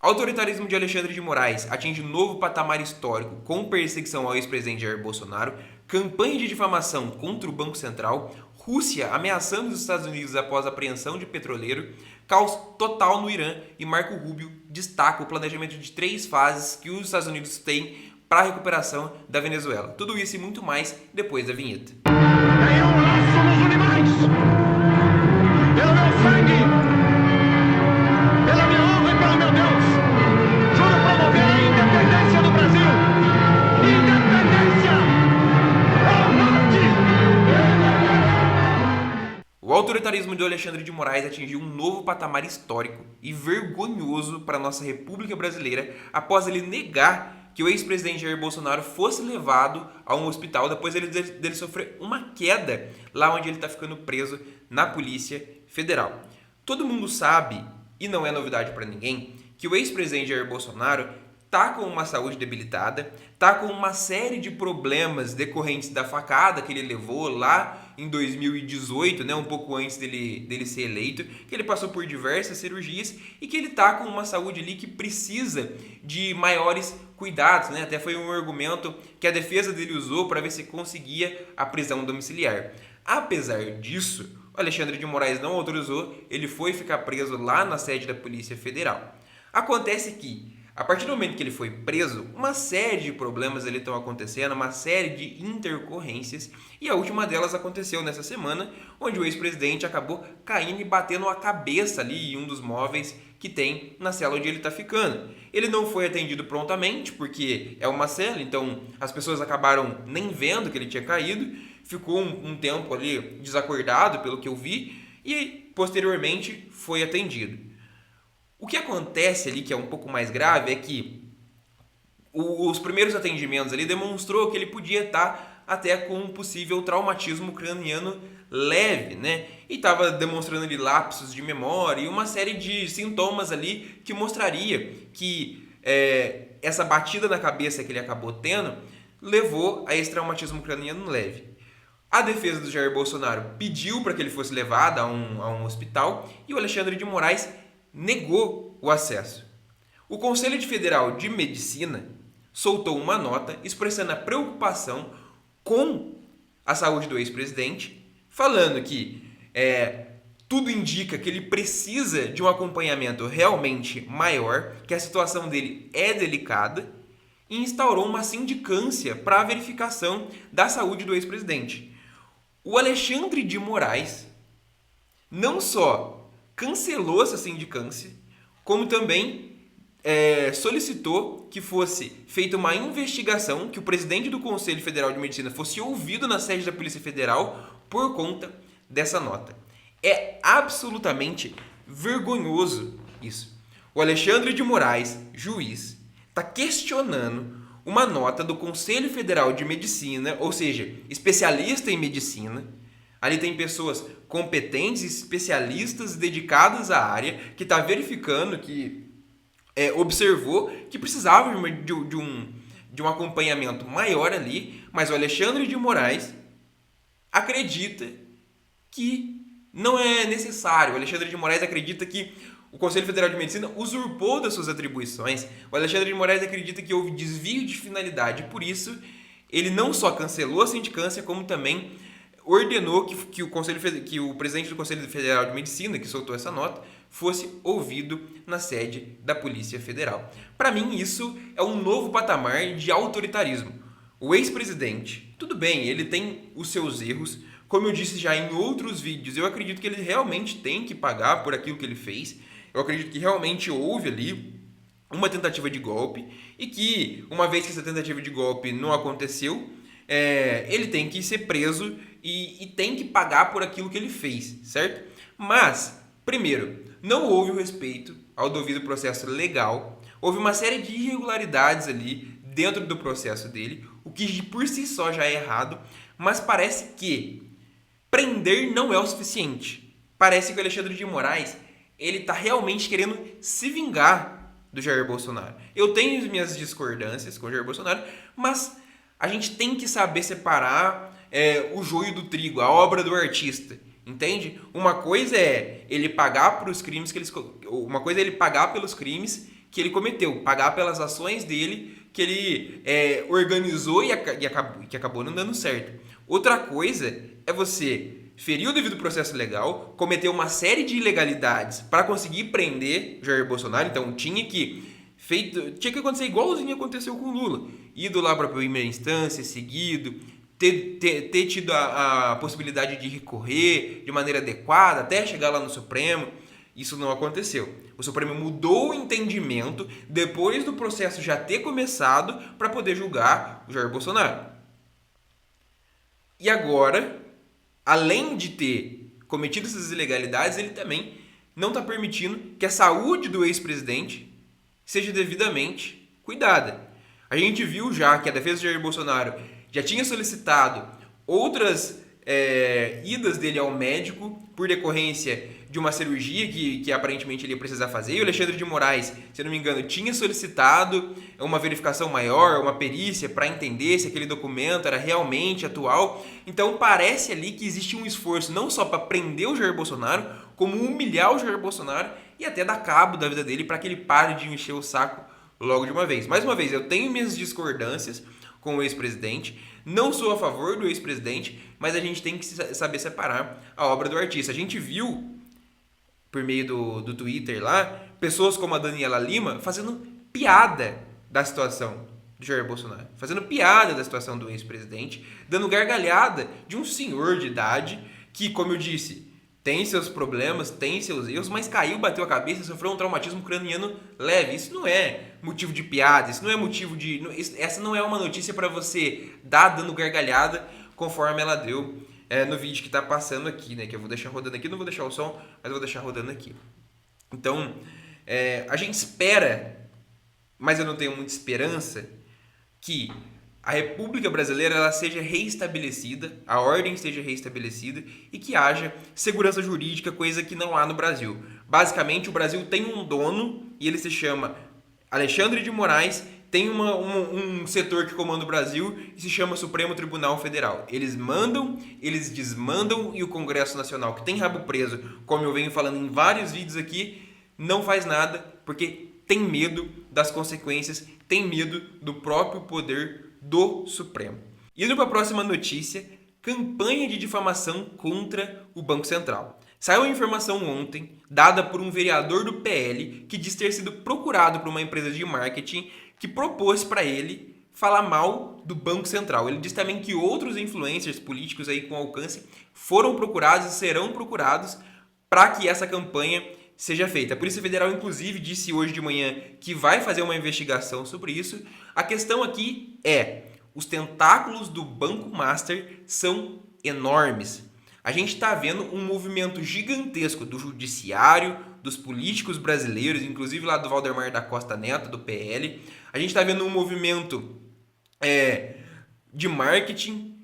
Autoritarismo de Alexandre de Moraes atinge novo patamar histórico com perseguição ao ex-presidente Jair Bolsonaro, campanha de difamação contra o Banco Central, Rússia ameaçando os Estados Unidos após apreensão de petroleiro, caos total no Irã e Marco Rubio destaca o planejamento de 3 fases que os Estados Unidos têm para a recuperação da Venezuela. Tudo isso e muito mais depois da vinheta. Tem um laço nos animais! Pelo meu sangue! Pela minha honra e pelo meu Deus! Juro promover a independência do Brasil! Independência! Ao norte! O autoritarismo de Alexandre de Moraes atingiu um novo patamar histórico e vergonhoso para a nossa República Brasileira após ele negar que o ex-presidente Jair Bolsonaro fosse levado a um hospital depois dele sofrer uma queda lá onde ele está ficando preso na Polícia Federal. Todo mundo sabe, e não é novidade para ninguém, que o ex-presidente Jair Bolsonaro está com uma saúde debilitada, está com uma série de problemas decorrentes da facada que ele levou lá em 2018, né, um pouco antes dele ser eleito, que ele passou por diversas cirurgias e que ele está com uma saúde ali que precisa de maiores cuidados, né? Até foi um argumento que a defesa dele usou para ver se conseguia a prisão domiciliar. Apesar disso, o Alexandre de Moraes não autorizou, ele foi ficar preso lá na sede da Polícia Federal. Acontece que, a partir do momento que ele foi preso, uma série de problemas ali estão acontecendo, uma série de intercorrências, e a última delas aconteceu nessa semana, onde o ex-presidente acabou caindo e batendo a cabeça ali em um dos móveis que tem na cela onde ele está ficando. Ele não foi atendido prontamente, porque é uma cela, então as pessoas acabaram nem vendo que ele tinha caído, ficou um tempo ali desacordado, pelo que eu vi, e posteriormente foi atendido. O que acontece ali, que é um pouco mais grave, é que os primeiros atendimentos ali demonstrou que ele podia estar até com um possível traumatismo craniano leve, né? E estava demonstrando ali lapsos de memória e uma série de sintomas ali que mostraria que essa batida na cabeça que ele acabou tendo levou a esse traumatismo craniano leve. A defesa do Jair Bolsonaro pediu para que ele fosse levado a um hospital e o Alexandre de Moraes negou o acesso. O Conselho Federal de Medicina soltou uma nota expressando a preocupação com a saúde do ex-presidente, falando que tudo indica que ele precisa de um acompanhamento realmente maior, que a situação dele é delicada, e instaurou uma sindicância para a verificação da saúde do ex-presidente. O Alexandre de Moraes não só cancelou essa sindicância, como também solicitou que fosse feita uma investigação, que o presidente do Conselho Federal de Medicina fosse ouvido na sede da Polícia Federal por conta dessa nota. É absolutamente vergonhoso isso. O Alexandre de Moraes, juiz, está questionando uma nota do Conselho Federal de Medicina, ou seja, especialista em medicina. Ali tem pessoas competentes, especialistas, dedicadas à área, que está verificando, que observou que precisava de um acompanhamento maior ali, mas o Alexandre de Moraes acredita que não é necessário. O Alexandre de Moraes acredita que o Conselho Federal de Medicina usurpou das suas atribuições. O Alexandre de Moraes acredita que houve desvio de finalidade, por isso ele não só cancelou a sindicância, como também ordenou que o presidente do Conselho Federal de Medicina, que soltou essa nota, fosse ouvido na sede da Polícia Federal. Para mim, isso é um novo patamar de autoritarismo. O ex-presidente, tudo bem, ele tem os seus erros, como eu disse já em outros vídeos, eu acredito que ele realmente tem que pagar por aquilo que ele fez, eu acredito que realmente houve ali uma tentativa de golpe e que, uma vez que essa tentativa de golpe não aconteceu, ele tem que ser preso e tem que pagar por aquilo que ele fez, certo? Mas, primeiro, não houve o respeito ao devido processo legal, houve uma série de irregularidades ali dentro do processo dele, o que por si só já é errado, mas parece que prender não é o suficiente. Parece que o Alexandre de Moraes ele está realmente querendo se vingar do Jair Bolsonaro. Eu tenho as minhas discordâncias com o Jair Bolsonaro, mas a gente tem que saber separar o joio do trigo, a obra do artista, entende? Uma coisa é ele pagar pelos crimes que ele cometeu, pagar pelas ações dele que ele organizou e acabou não dando certo. Outra coisa é você ferir o devido processo legal, cometer uma série de ilegalidades para conseguir prender Jair Bolsonaro, então tinha que acontecer igualzinho aconteceu com o Lula, ido lá para a primeira instância, seguido, ter tido a possibilidade de recorrer de maneira adequada até chegar lá no Supremo. Isso não aconteceu. O Supremo mudou o entendimento depois do processo já ter começado para poder julgar o Jair Bolsonaro. E agora, além de ter cometido essas ilegalidades, ele também não está permitindo que a saúde do ex-presidente seja devidamente cuidada. A gente viu já que a defesa de Jair Bolsonaro já tinha solicitado outras idas dele ao médico por decorrência de uma cirurgia que aparentemente ele ia precisar fazer. E o Alexandre de Moraes, se eu não me engano, tinha solicitado uma verificação maior, uma perícia para entender se aquele documento era realmente atual. Então parece ali que existe um esforço não só para prender o Jair Bolsonaro, como humilhar o Jair Bolsonaro e até dar cabo da vida dele para que ele pare de encher o saco logo de uma vez. Mais uma vez, eu tenho minhas discordâncias com o ex-presidente, não sou a favor do ex-presidente, mas a gente tem que saber separar a obra do artista. A gente viu, por meio do Twitter lá, pessoas como a Daniela Lima fazendo piada da situação do Jair Bolsonaro, fazendo piada da situação do ex-presidente, dando gargalhada de um senhor de idade que, como eu disse, tem seus problemas, tem seus erros, mas caiu, bateu a cabeça e sofreu um traumatismo craniano leve. Isso não é motivo de piada, isso não é motivo de... Essa não é uma notícia para você dar dando gargalhada conforme ela deu no vídeo que está passando aqui, né? Que eu vou deixar rodando aqui, não vou deixar o som, mas eu vou deixar rodando aqui. Então, a gente espera, mas eu não tenho muita esperança, que a República Brasileira ela seja reestabelecida, a ordem seja reestabelecida e que haja segurança jurídica, coisa que não há no Brasil. Basicamente, o Brasil tem um dono e ele se chama Alexandre de Moraes, tem um setor que comanda o Brasil e se chama Supremo Tribunal Federal. Eles mandam, eles desmandam e o Congresso Nacional, que tem rabo preso, como eu venho falando em vários vídeos aqui, não faz nada porque tem medo das consequências, tem medo do próprio poder do Supremo. Indo para a próxima notícia, campanha de difamação contra o Banco Central. Saiu a informação ontem, dada por um vereador do PL, que diz ter sido procurado por uma empresa de marketing que propôs para ele falar mal do Banco Central. Ele diz também que outros influencers políticos aí com alcance foram procurados e serão procurados para que essa campanha seja feita. A Polícia Federal, inclusive, disse hoje de manhã que vai fazer uma investigação sobre isso. A questão aqui é, os tentáculos do Banco Master são enormes. A gente está vendo um movimento gigantesco do judiciário, dos políticos brasileiros, inclusive lá do Valdemar da Costa Neto, do PL. A gente está vendo um movimento de marketing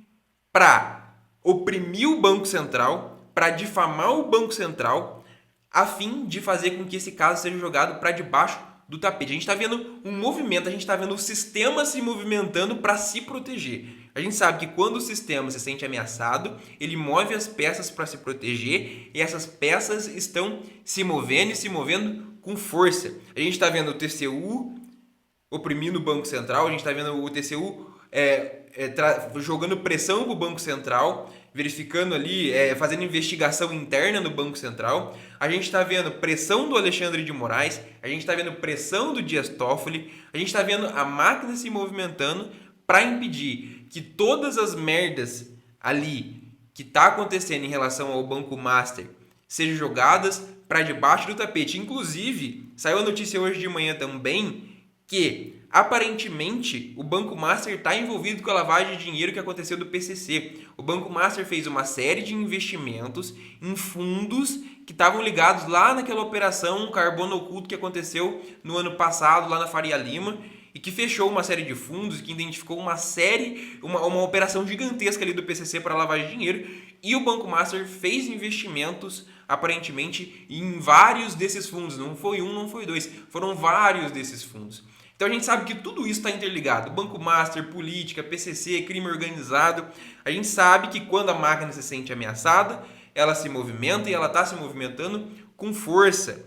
para oprimir o Banco Central, para difamar o Banco Central, a fim de fazer com que esse caso seja jogado para debaixo do tapete. A gente está vendo um movimento, a gente está vendo o sistema se movimentando para se proteger. A gente sabe que quando o sistema se sente ameaçado, ele move as peças para se proteger e essas peças estão se movendo e se movendo com força. A gente está vendo o TCU oprimindo o Banco Central, a gente está vendo o TCU jogando pressão para o Banco Central, verificando ali, fazendo investigação interna no Banco Central. A gente está vendo pressão do Alexandre de Moraes, a gente está vendo pressão do Dias Toffoli, a gente está vendo a máquina se movimentando para impedir que todas as merdas ali que está acontecendo em relação ao Banco Master sejam jogadas para debaixo do tapete. Inclusive, saiu a notícia hoje de manhã também que, aparentemente, o Banco Master está envolvido com a lavagem de dinheiro que aconteceu do PCC. O Banco Master fez uma série de investimentos em fundos que estavam ligados lá naquela operação carbono oculto que aconteceu no ano passado, lá na Faria Lima, e que fechou uma série de fundos, que identificou uma operação gigantesca ali do PCC para lavagem de dinheiro, e o Banco Master fez investimentos, aparentemente, em vários desses fundos. Não foi um, não foi dois, foram vários desses fundos. Então a gente sabe que tudo isso está interligado. Banco Master, política, PCC, crime organizado. A gente sabe que quando a máquina se sente ameaçada, ela se movimenta e ela está se movimentando com força.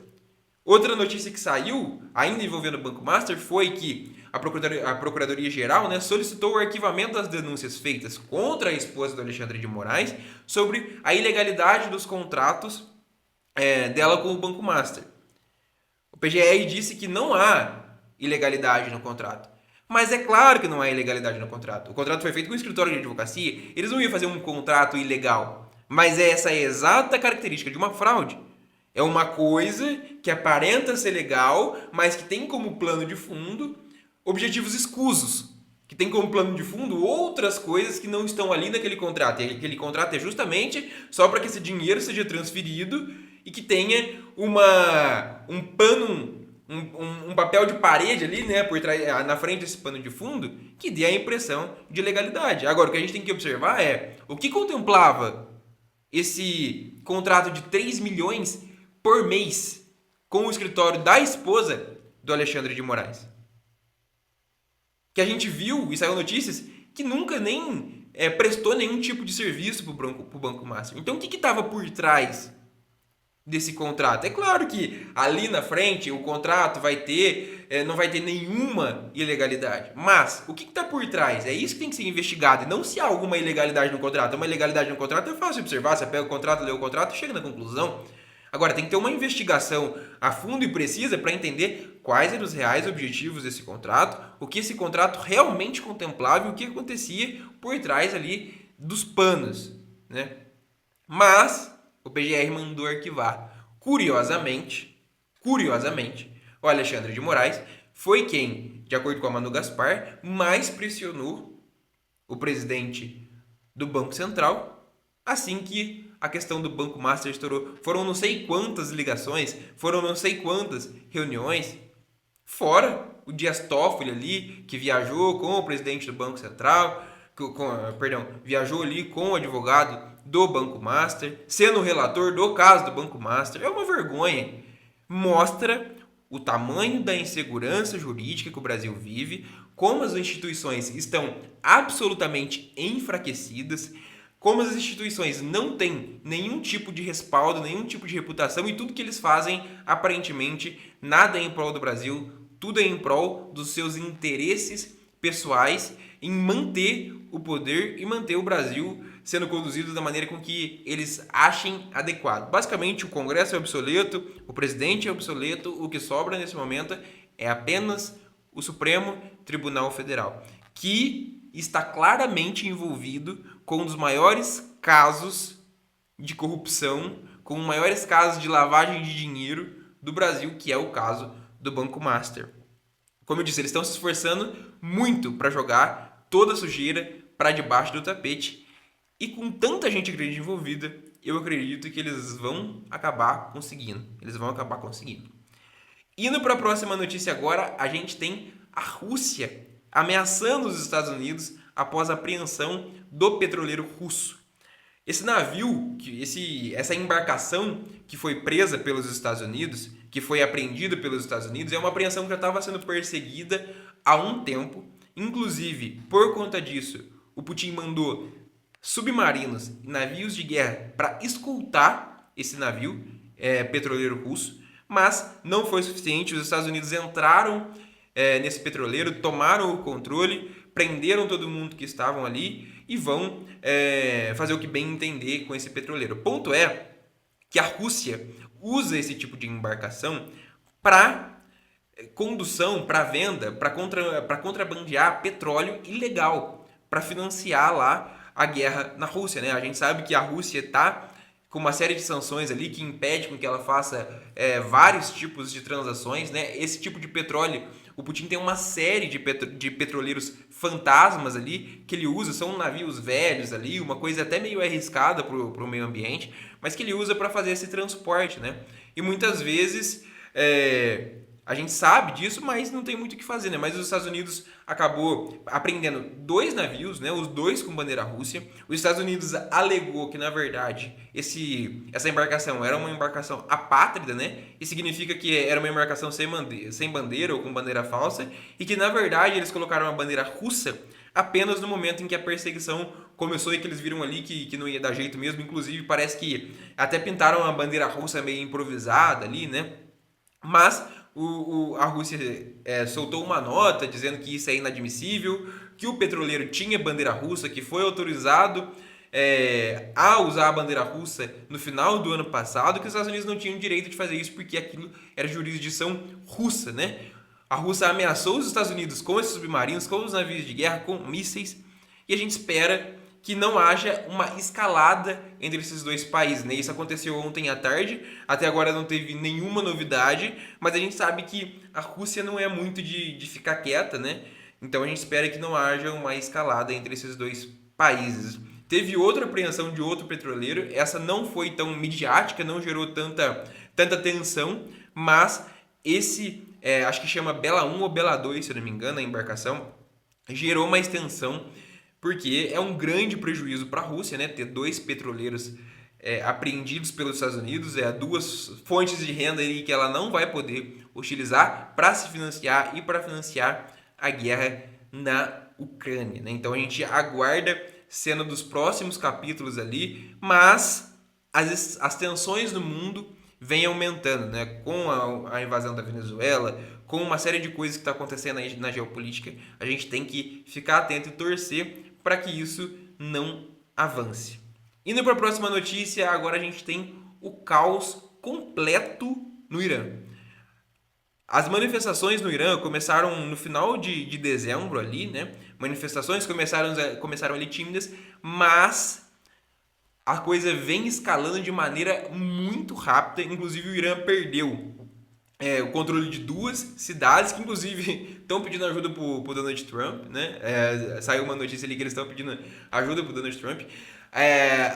Outra notícia que saiu, ainda envolvendo o Banco Master, foi que a Procuradoria-Geral, né, solicitou o arquivamento das denúncias feitas contra a esposa do Alexandre de Moraes sobre a ilegalidade dos contratos dela com o Banco Master. O PGR disse que não há ilegalidade no contrato. Mas é claro que não há ilegalidade no contrato. O contrato foi feito com o escritório de advocacia, eles não iam fazer um contrato ilegal. Mas essa é a exata característica de uma fraude. É uma coisa que aparenta ser legal, mas que tem como plano de fundo objetivos escusos, que tem como plano de fundo outras coisas que não estão ali naquele contrato. E aquele contrato é justamente só para que esse dinheiro seja transferido e que tenha um pano, um papel de parede ali, né, por trás, na frente desse pano de fundo, que dê a impressão de legalidade. Agora, o que a gente tem que observar é o que contemplava esse contrato de 3 milhões por mês com o escritório da esposa do Alexandre de Moraes. Que a gente viu, e saiu notícias, que nunca nem prestou nenhum tipo de serviço para o Banco Master. Então, o que estava por trás desse contrato? É claro que ali na frente o contrato não vai ter nenhuma ilegalidade. Mas o que está por trás? É isso que tem que ser investigado. E não se há alguma ilegalidade no contrato. Uma ilegalidade no contrato é fácil observar. Você pega o contrato, lê o contrato e chega na conclusão. Agora, tem que ter uma investigação a fundo e precisa para entender quais eram os reais objetivos desse contrato, o que esse contrato realmente contemplava e o que acontecia por trás ali dos panos, né? Mas o PGR mandou arquivar. Curiosamente, o Alexandre de Moraes foi quem, de acordo com a Manu Gaspar, mais pressionou o presidente do Banco Central assim que a questão do Banco Master estourou. Foram não sei quantas ligações, foram não sei quantas reuniões, fora o Dias Toffoli ali, que viajou com o presidente do Banco Central, viajou ali com o advogado do Banco Master, sendo o relator do caso do Banco Master. É uma vergonha. Mostra o tamanho da insegurança jurídica que o Brasil vive, como as instituições estão absolutamente enfraquecidas, como as instituições não têm nenhum tipo de respaldo, nenhum tipo de reputação e tudo que eles fazem, aparentemente, nada é em prol do Brasil, tudo é em prol dos seus interesses pessoais em manter o poder e manter o Brasil sendo conduzido da maneira com que eles achem adequado. Basicamente, o Congresso é obsoleto, o presidente é obsoleto, o que sobra nesse momento é apenas o Supremo Tribunal Federal, que está claramente envolvido com um dos maiores casos de corrupção, com os maiores casos de lavagem de dinheiro do Brasil, que é o caso do Banco Master. Como eu disse, eles estão se esforçando muito para jogar toda a sujeira para debaixo do tapete. E com tanta gente grande envolvida, eu acredito que eles vão acabar conseguindo. Indo para a próxima notícia agora, a gente tem a Rússia ameaçando os Estados Unidos após a apreensão do petroleiro russo. Esse navio, essa embarcação que foi presa pelos Estados Unidos, que foi apreendida pelos Estados Unidos, é uma apreensão que já estava sendo perseguida há um tempo. Inclusive, por conta disso, o Putin mandou submarinos e navios de guerra para escoltar esse navio petroleiro russo, mas não foi suficiente. Os Estados Unidos entraram nesse petroleiro, tomaram o controle, prenderam todo mundo que estavam ali e vão fazer o que bem entender com esse petroleiro. O ponto é que a Rússia usa esse tipo de embarcação para condução, para venda, para contrabandear petróleo ilegal, para financiar lá a guerra na Rússia, né? A gente sabe que a Rússia está com uma série de sanções ali que impede com que ela faça vários tipos de transações, né? Esse tipo de petróleo, o Putin tem uma série de petroleiros fantasmas ali que ele usa, são navios velhos ali, uma coisa até meio arriscada para o meio ambiente, mas que ele usa para fazer esse transporte, né? E muitas vezes a gente sabe disso, mas não tem muito o que fazer, né? Mas os Estados Unidos acabou apreendendo 2 navios, né? Os 2 com bandeira Rússia. Os Estados Unidos alegou que, na verdade, essa embarcação era uma embarcação apátrida, né? E significa que era uma embarcação sem bandeira ou com bandeira falsa. E que, na verdade, eles colocaram uma bandeira russa apenas no momento em que a perseguição começou e que eles viram ali que não ia dar jeito mesmo. Inclusive, parece que até pintaram uma bandeira russa meio improvisada ali, né? Mas a Rússia soltou uma nota dizendo que isso é inadmissível, que o petroleiro tinha bandeira russa, que foi autorizado a usar a bandeira russa no final do ano passado, que os Estados Unidos não tinham direito de fazer isso porque aquilo era jurisdição russa, né? A Rússia ameaçou os Estados Unidos com esses submarinos, com os navios de guerra, com mísseis, e a gente espera que não haja uma escalada entre esses dois países, né? Isso aconteceu ontem à tarde, até agora não teve nenhuma novidade, mas a gente sabe que a Rússia não é muito de ficar quieta, né? Então a gente espera que não haja uma escalada entre esses dois países. Teve outra apreensão de outro petroleiro, essa não foi tão midiática, não gerou tanta tensão, mas esse, acho que chama Bela 1 ou Bela 2, se eu não me engano, a embarcação, gerou uma extensão, porque é um grande prejuízo para a Rússia, né, ter dois petroleiros apreendidos pelos Estados Unidos, duas fontes de renda aí que ela não vai poder utilizar para se financiar e para financiar a guerra na Ucrânia, né? Então a gente aguarda cena dos próximos capítulos ali, mas as tensões no mundo vêm aumentando, né? Com a invasão da Venezuela, com uma série de coisas que está acontecendo na geopolítica, a gente tem que ficar atento e torcer para que isso não avance. Indo para a próxima notícia, agora a gente tem o caos completo no Irã. As manifestações no Irã começaram no final de dezembro ali, né? Manifestações começaram ali tímidas, mas a coisa vem escalando de maneira muito rápida. Inclusive o Irã perdeu o controle de duas cidades que inclusive estão pedindo ajuda pro Donald Trump, né? Saiu uma notícia ali que eles estão pedindo ajuda pro Donald Trump.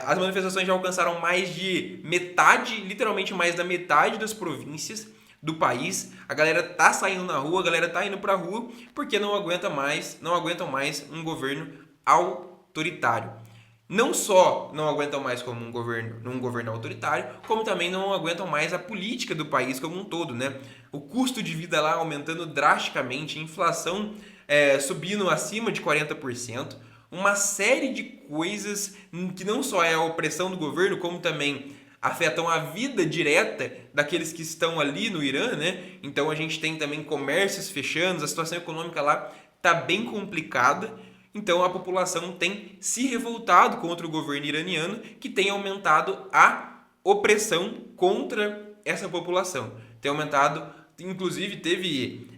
As manifestações já alcançaram mais de metade, literalmente mais da metade das províncias do país. A galera tá saindo na rua, a galera tá indo pra rua porque não aguentam mais um governo autoritário. Não só não aguentam mais como um governo autoritário, como também não aguentam mais a política do país como um todo, né? O custo de vida lá aumentando drasticamente, a inflação subindo acima de 40%, uma série de coisas que não só é a opressão do governo, como também afetam a vida direta daqueles que estão ali no Irã, né? Então a gente tem também comércios fechando, a situação econômica lá tá bem complicada. Então a população tem se revoltado contra o governo iraniano, que tem aumentado a opressão contra essa população. Tem aumentado, inclusive teve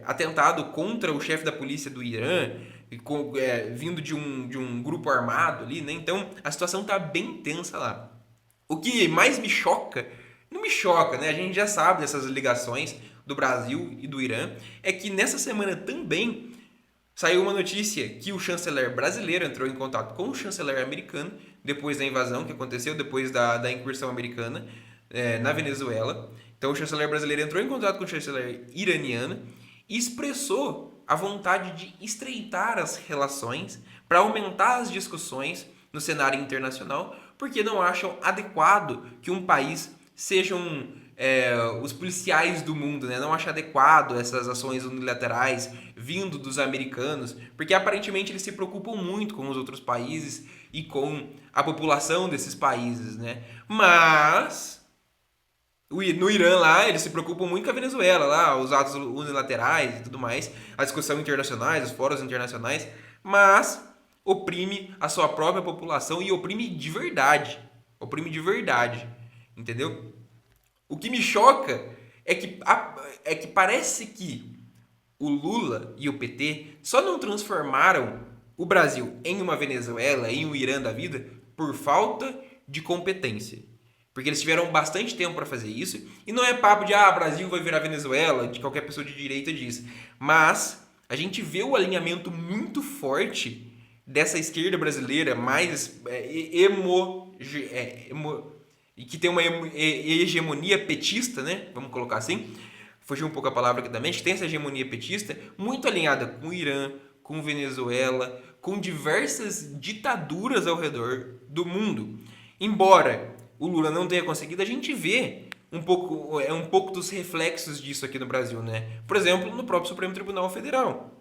atentado contra o chefe da polícia do Irã, vindo de um grupo armado ali, né? Então a situação tá bem tensa lá. O que mais me choca, não me choca, né? A gente já sabe dessas ligações do Brasil e do Irã, é que nessa semana também saiu uma notícia que o chanceler brasileiro entrou em contato com o chanceler americano depois da invasão que aconteceu, depois da incursão americana na Venezuela. Então o chanceler brasileiro entrou em contato com o chanceler iraniano e expressou a vontade de estreitar as relações para aumentar as discussões no cenário internacional, porque não acham adequado que um país sejam os policiais do mundo, né? Não acham adequado essas ações unilaterais vindo dos americanos, porque aparentemente eles se preocupam muito com os outros países e com a população desses países, né? Mas no Irã lá, eles se preocupam muito com a Venezuela lá, os atos unilaterais e tudo mais, a discussão internacionais, os fóruns internacionais, mas oprime a sua própria população e oprime de verdade, entendeu? O que me choca é que parece que o Lula e o PT só não transformaram o Brasil em uma Venezuela, em um Irã da vida, por falta de competência. Porque eles tiveram bastante tempo para fazer isso. E não é papo de, Brasil vai virar Venezuela, de qualquer pessoa de direita diz. Mas a gente vê o alinhamento muito forte dessa esquerda brasileira mais que tem uma hegemonia petista, né? Vamos colocar assim. Fugiu um pouco a palavra aqui da mente. Tem essa hegemonia petista muito alinhada com o Irã, com Venezuela, com diversas ditaduras ao redor do mundo. Embora o Lula não tenha conseguido, a gente vê um pouco dos reflexos disso aqui no Brasil, né? Por exemplo, no próprio Supremo Tribunal Federal.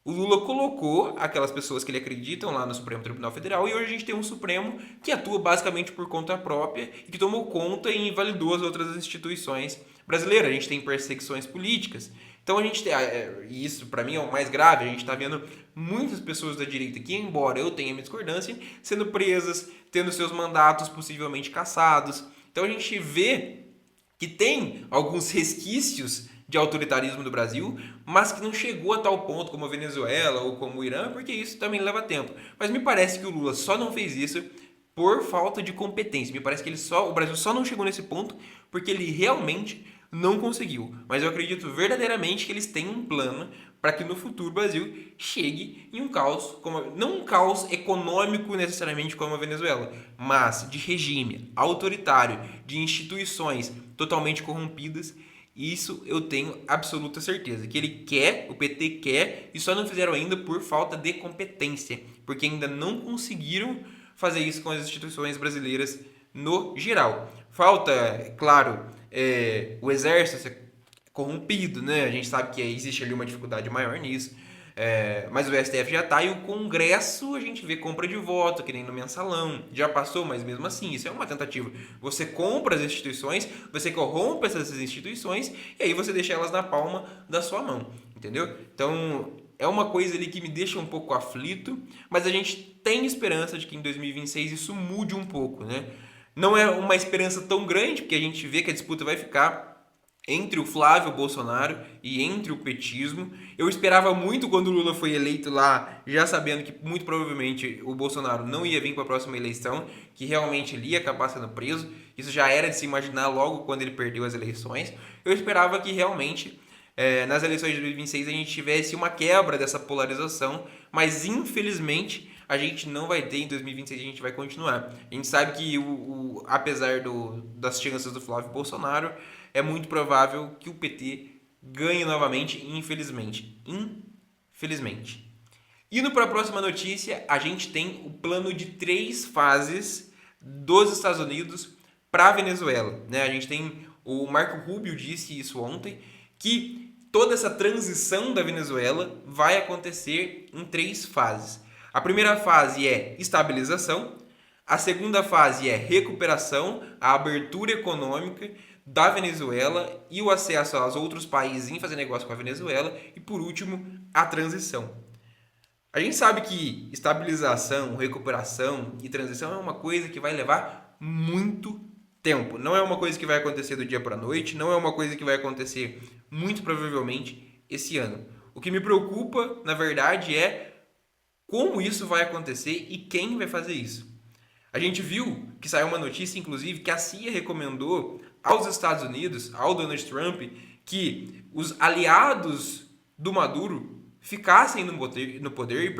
O Lula colocou aquelas pessoas que ele acreditam lá no Supremo Tribunal Federal e hoje a gente tem um Supremo que atua basicamente por conta própria e que tomou conta e invalidou as outras instituições brasileira, a gente tem perseguições políticas. Então a gente tem, e isso para mim é o mais grave, a gente está vendo muitas pessoas da direita que, embora eu tenha minha discordância, sendo presas, tendo seus mandatos possivelmente cassados. Então a gente vê que tem alguns resquícios de autoritarismo do Brasil, mas que não chegou a tal ponto como a Venezuela ou como o Irã, porque isso também leva tempo. Mas me parece que o Lula só não fez isso por falta de competência. Me parece que o Brasil só não chegou nesse ponto porque ele realmente não conseguiu. Mas eu acredito verdadeiramente que eles têm um plano para que no futuro o Brasil chegue em um caos, não um caos econômico necessariamente como a Venezuela, mas de regime autoritário, de instituições totalmente corrompidas. Isso eu tenho absoluta certeza, que ele quer, o PT quer, e só não fizeram ainda por falta de competência, porque ainda não conseguiram fazer isso com as instituições brasileiras no geral. Falta, claro, o exército ser corrompido, né? A gente sabe que existe ali uma dificuldade maior nisso. Mas o STF já está e o Congresso a gente vê compra de voto, que nem no mensalão. Já passou, mas mesmo assim, isso é uma tentativa. Você compra as instituições, você corrompe essas instituições e aí você deixa elas na palma da sua mão, entendeu? Então, é uma coisa ali que me deixa um pouco aflito, mas a gente tem esperança de que em 2026 isso mude um pouco, né? Não é uma esperança tão grande, porque a gente vê que a disputa vai ficar entre o Flávio Bolsonaro e entre o petismo. Eu esperava muito quando o Lula foi eleito lá, já sabendo que muito provavelmente o Bolsonaro não ia vir para a próxima eleição, que realmente ele ia acabar sendo preso. Isso já era de se imaginar logo quando ele perdeu as eleições. Eu esperava que realmente nas eleições de 2026 a gente tivesse uma quebra dessa polarização, mas infelizmente a gente não vai ter. Em 2026 a gente vai continuar. A gente sabe que apesar das chances do Flávio Bolsonaro, é muito provável que o PT ganhe novamente, infelizmente. Infelizmente. Indo para a próxima notícia, a gente tem o plano de 3 fases dos Estados Unidos para a Venezuela, né? A gente tem, o Marco Rubio disse isso ontem, que toda essa transição da Venezuela vai acontecer em 3 fases. A primeira fase é estabilização, a segunda fase é recuperação, a abertura econômica da Venezuela e o acesso aos outros países em fazer negócio com a Venezuela, e por último, a transição. A gente sabe que estabilização, recuperação e transição é uma coisa que vai levar muito tempo. Não é uma coisa que vai acontecer do dia para a noite, não é uma coisa que vai acontecer muito provavelmente esse ano. O que me preocupa, na verdade, é como isso vai acontecer e quem vai fazer isso. A gente viu que saiu uma notícia, inclusive, que a CIA recomendou aos Estados Unidos, ao Donald Trump, que os aliados do Maduro ficassem no poder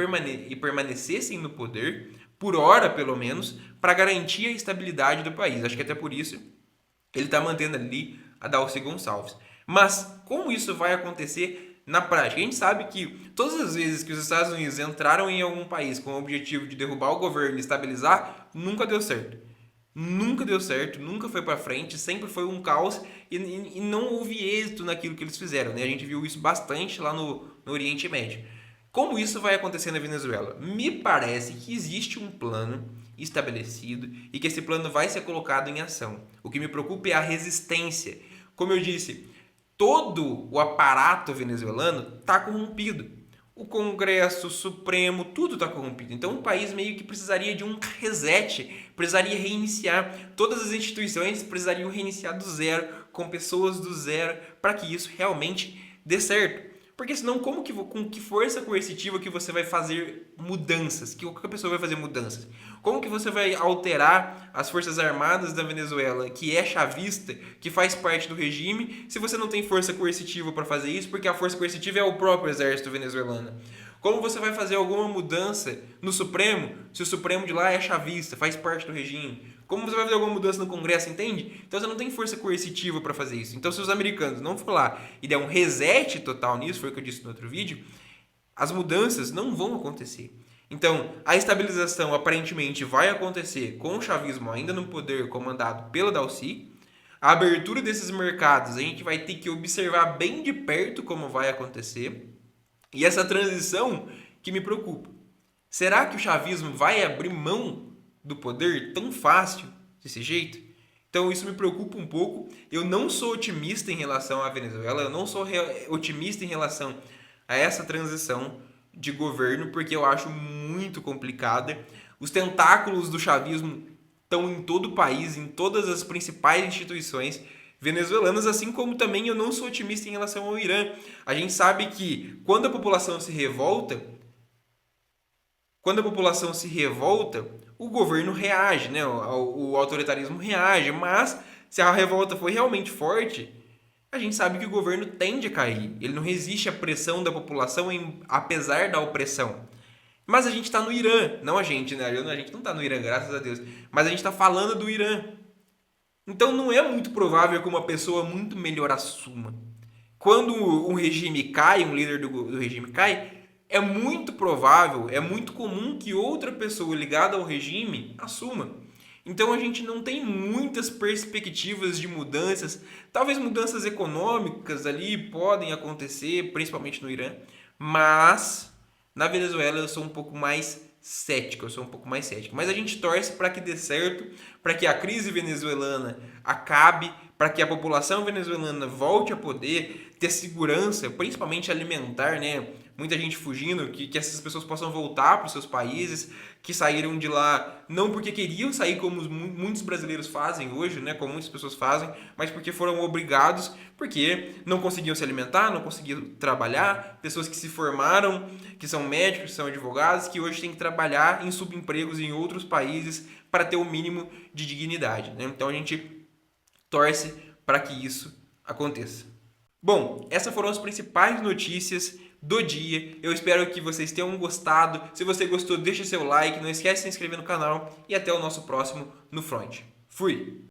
e permanecessem no poder, por hora pelo menos, para garantir a estabilidade do país. Acho que até por isso ele está mantendo ali a Dalcy Gonçalves. Mas como isso vai acontecer na prática? A gente sabe que todas as vezes que os Estados Unidos entraram em algum país com o objetivo de derrubar o governo e estabilizar, nunca deu certo. Nunca deu certo, nunca foi para frente, sempre foi um caos e não houve êxito naquilo que eles fizeram, né? A gente viu isso bastante lá no Oriente Médio. Como isso vai acontecer na Venezuela? Me parece que existe um plano estabelecido e que esse plano vai ser colocado em ação. O que me preocupa é a resistência. Como eu disse, todo o aparato venezuelano está corrompido. O Congresso, o Supremo, tudo está corrompido. Então o país meio que precisaria de um reset, precisaria reiniciar. Todas as instituições precisariam reiniciar do zero, com pessoas do zero, para que isso realmente dê certo. Porque senão, com que força coercitiva que você vai fazer mudanças? Que a pessoa vai fazer mudanças? Como que você vai alterar as Forças Armadas da Venezuela, que é chavista, que faz parte do regime, se você não tem força coercitiva para fazer isso, porque a força coercitiva é o próprio exército venezuelano? Como você vai fazer alguma mudança no Supremo, se o Supremo de lá é chavista, faz parte do regime? Como você vai fazer alguma mudança no Congresso, entende? Então você não tem força coercitiva para fazer isso. Então se os americanos não for lá e der um reset total nisso, foi o que eu disse no outro vídeo, as mudanças não vão acontecer. Então a estabilização aparentemente vai acontecer com o chavismo ainda no poder, comandado pela Dalcy. A abertura desses mercados a gente vai ter que observar bem de perto como vai acontecer. E essa transição que me preocupa. Será que o chavismo vai abrir mão do poder tão fácil, desse jeito? Então isso me preocupa um pouco. Eu não sou otimista em relação à Venezuela, eu não sou otimista em relação a essa transição de governo, porque eu acho muito complicada. Os tentáculos do chavismo estão em todo o país, em todas as principais instituições venezuelanas, assim como também eu não sou otimista em relação ao Irã. A gente sabe que quando a população se revolta, o governo reage, né? O autoritarismo reage, mas se a revolta for realmente forte, a gente sabe que o governo tende a cair. Ele não resiste à pressão da população, apesar da opressão. Mas a gente está no Irã, não a gente, né? A gente não está no Irã, graças a Deus. Mas a gente está falando do Irã. Então não é muito provável que uma pessoa muito melhor assuma. Quando um regime cai, um líder do regime cai, é muito provável, é muito comum que outra pessoa ligada ao regime assuma. Então a gente não tem muitas perspectivas de mudanças. Talvez mudanças econômicas ali podem acontecer, principalmente no Irã, mas na Venezuela eu sou um pouco mais cético, Mas a gente torce para que dê certo, para que a crise venezuelana acabe, para que a população venezuelana volte a poder ter segurança, principalmente alimentar, né? Muita gente fugindo, que essas pessoas possam voltar para os seus países, que saíram de lá não porque queriam sair como muitos brasileiros fazem hoje, né? Como muitas pessoas fazem, mas porque foram obrigados, porque não conseguiam se alimentar, não conseguiam trabalhar, pessoas que se formaram, que são médicos, que são advogados, que hoje têm que trabalhar em subempregos em outros países para ter o mínimo de dignidade, né? Então a gente torce para que isso aconteça. Bom, essas foram as principais notícias do dia. Eu espero que vocês tenham gostado. Se você gostou, deixa seu like, não esquece de se inscrever no canal e até o nosso próximo No Front. Fui!